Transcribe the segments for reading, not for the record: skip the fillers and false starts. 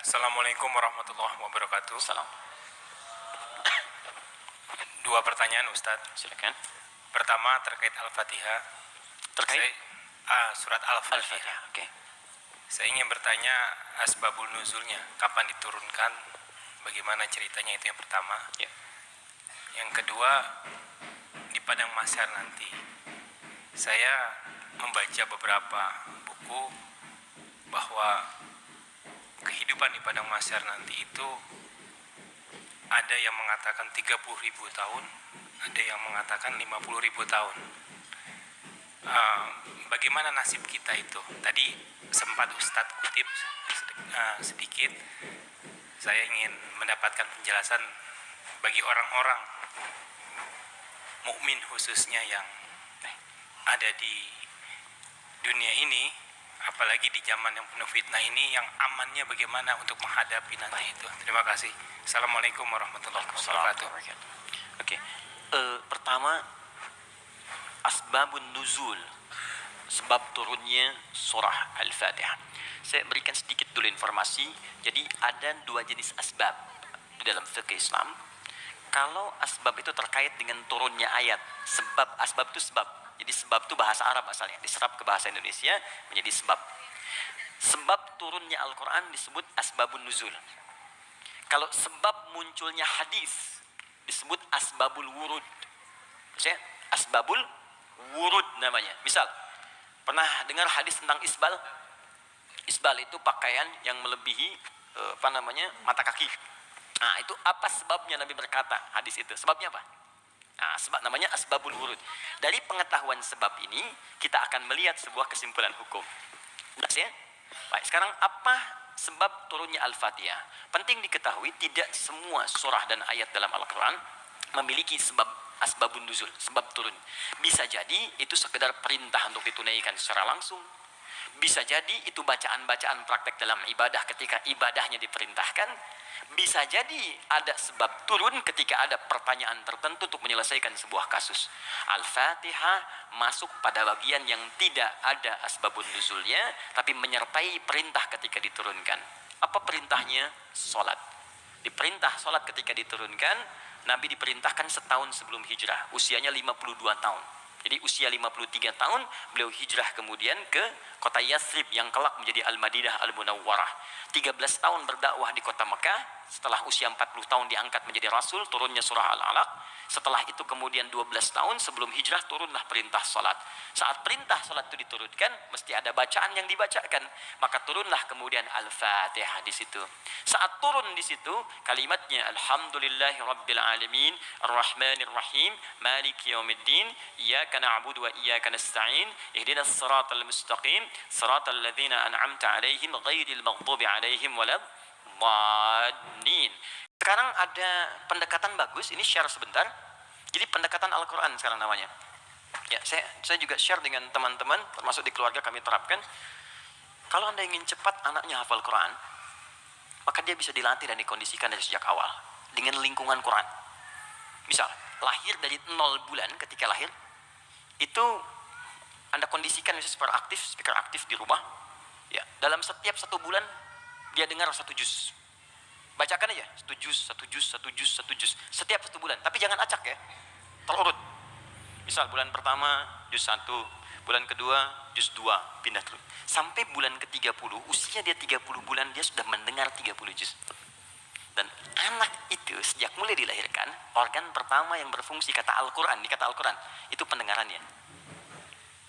Assalamualaikum warahmatullahi wabarakatuh. Salam. Dua pertanyaan Ustadz. Silakan. Pertama terkait Al-Fatihah. Terkait Surat Al-Fatihah. Al-Fatihah. Oke. Saya ingin bertanya asbabul nuzulnya, kapan diturunkan, bagaimana ceritanya, itu yang pertama. Ya. Yang kedua, di padang mahsyar nanti. Saya membaca beberapa buku bahwa kehidupan di padang mahsyar nanti itu ada yang mengatakan 30.000 tahun, ada yang mengatakan 50.000 tahun. Bagaimana nasib kita itu? Tadi sempat Ustadz kutip sedikit. Saya ingin mendapatkan penjelasan bagi orang-orang mukmin khususnya yang ada di dunia ini, apalagi di zaman yang penuh fitnah ini, yang amannya bagaimana untuk menghadapi nanti itu. Terima kasih. Assalamualaikum warahmatullahi wabarakatuh. Oke. Pertama, asbabun nuzul, sebab turunnya surah Al-Fatihah. Saya berikan sedikit dulu informasi. Jadi ada dua jenis asbab di dalam fikih Islam. Kalau asbab itu terkait dengan turunnya ayat, sebab, asbab itu sebab. Jadi sebab itu bahasa Arab asalnya, diserap ke bahasa Indonesia menjadi sebab. Sebab turunnya Al-Quran disebut asbabun nuzul. Kalau sebab munculnya hadis disebut asbabul wurud. Maksudnya asbabul wurud namanya. Misal, pernah dengar hadis tentang isbal? Isbal itu pakaian yang melebihi mata kaki. Nah, itu apa sebabnya Nabi berkata hadis itu? Sebabnya apa? Nah, sebab namanya asbabul wurud. Dari pengetahuan sebab ini kita akan melihat sebuah kesimpulan hukum. Jelas ya? Baik, sekarang apa sebab turunnya Al-Fatihah? Penting diketahui tidak semua surah dan ayat dalam Al-Quran memiliki sebab asbabun nuzul, sebab turun. Bisa jadi itu sekedar perintah untuk ditunaikan secara langsung. Bisa jadi itu bacaan-bacaan praktek dalam ibadah ketika ibadahnya diperintahkan. Bisa jadi ada sebab turun ketika ada pertanyaan tertentu untuk menyelesaikan sebuah kasus. Al-Fatihah masuk pada bagian yang tidak ada asbabun nuzulnya, tapi menyertai perintah ketika diturunkan. Apa perintahnya? Salat. Diperintah salat ketika diturunkan. Nabi diperintahkan setahun sebelum hijrah, usianya 52 tahun. Jadi usia 53 tahun beliau hijrah kemudian ke kota Yathrib yang kelak menjadi Al-Madinah Al-Munawwarah. 13 tahun berdakwah di kota Mekah. Setelah usia 40 tahun diangkat menjadi Rasul, turunnya surah Al-Alaq. Setelah itu kemudian 12 tahun sebelum hijrah turunlah perintah salat. Saat perintah salat itu diturunkan, mesti ada bacaan yang dibacakan. Maka turunlah kemudian Al-Fatihah di situ. Saat turun di situ, kalimatnya Alhamdulillahi Rabbil Alamin, Ar-Rahmanir Rahim, Maliki Yawmiddin, Iyyaka na'budu wa iyyaka nasta'in, Ihdinas siratal mustaqim, siratal ladzina an'amta 'alaihim ghairil maghdubi 'alaihim waladdallin. Sekarang ada pendekatan bagus, ini share sebentar. Jadi pendekatan Al-Quran sekarang namanya. Ya, saya juga share dengan teman-teman, termasuk di keluarga kami terapkan. Kalau Anda ingin cepat anaknya hafal Quran, maka dia bisa dilatih dan dikondisikan dari sejak awal dengan lingkungan Quran. Misal, lahir dari 0 bulan, ketika lahir itu Anda kondisikan misalnya speaker aktif di rumah. Ya, dalam setiap 1 bulan dia dengar 1 juz. Bacakan aja 1 juz, 1 juz, 1 juz, 1 juz setiap 1 bulan, tapi jangan acak ya, terurut. Misal bulan pertama juz 1, bulan kedua juz 2, pindah terus sampai bulan ke-30, usia dia 30 bulan dia sudah mendengar 30 juz. Dan anak itu sejak mulai dilahirkan, organ pertama yang berfungsi kata Al-Quran, di kata Al-Quran itu pendengarannya.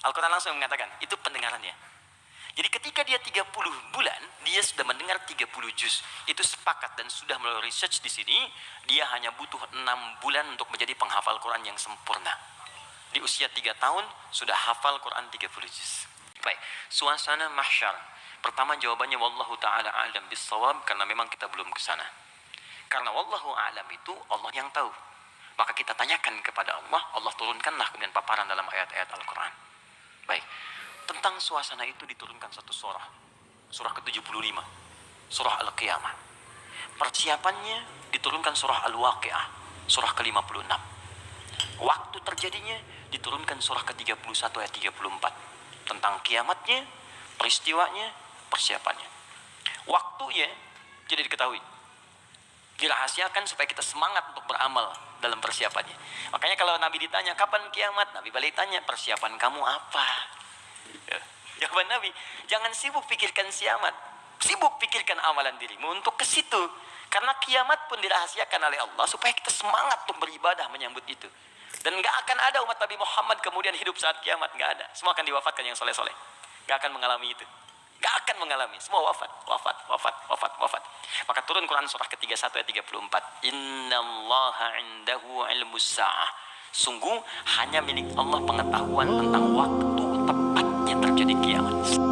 Al-Quran langsung mengatakan itu pendengarannya. Jadi ketika dia 30 bulan, dia sudah mendengar 30 juz. Itu sepakat dan sudah melalui research di sini, dia hanya butuh 6 bulan untuk menjadi penghafal Quran yang sempurna. Di usia 3 tahun, sudah hafal Quran 30 juz. Baik, suasana mahsyar. Pertama jawabannya wallahu ta'ala a'lam bis-shawab, karena memang kita belum ke sana. Karena wallahu a'lam itu Allah yang tahu. Maka kita tanyakan kepada Allah, Allah turunkanlah kemudian paparan dalam ayat-ayat Al-Quran. Baik. Tentang suasana itu diturunkan satu surah. Surah ke-75. Surah Al-Qiyamah. Persiapannya diturunkan surah Al-Waqi'ah. Surah ke-56. Waktu terjadinya diturunkan surah ke-31 ayat 34. Tentang kiamatnya, peristiwanya, persiapannya. Waktunya Jadi diketahui, dirahasiakan supaya kita semangat untuk beramal dalam persiapannya. Makanya kalau Nabi ditanya kapan kiamat, Nabi balik tanya, persiapan kamu apa? Ya. Jawaban Nabi, jangan sibuk pikirkan kiamat, sibuk pikirkan amalan dirimu untuk ke situ. Karena kiamat pun dirahasiakan oleh Allah supaya kita semangat untuk beribadah menyambut itu. Dan gak akan ada umat Nabi Muhammad kemudian hidup saat kiamat, gak ada. Semua akan diwafatkan yang soleh-soleh. Gak akan mengalami itu. Gak akan mengalami. Semua wafat, wafat, wafat, wafat, wafat. Maka turun Quran surah ke-31 ayat 34. Innallaha indahu ilmus sa'ah. Sungguh hanya milik Allah pengetahuan tentang waktu tepatnya terjadi kiamat.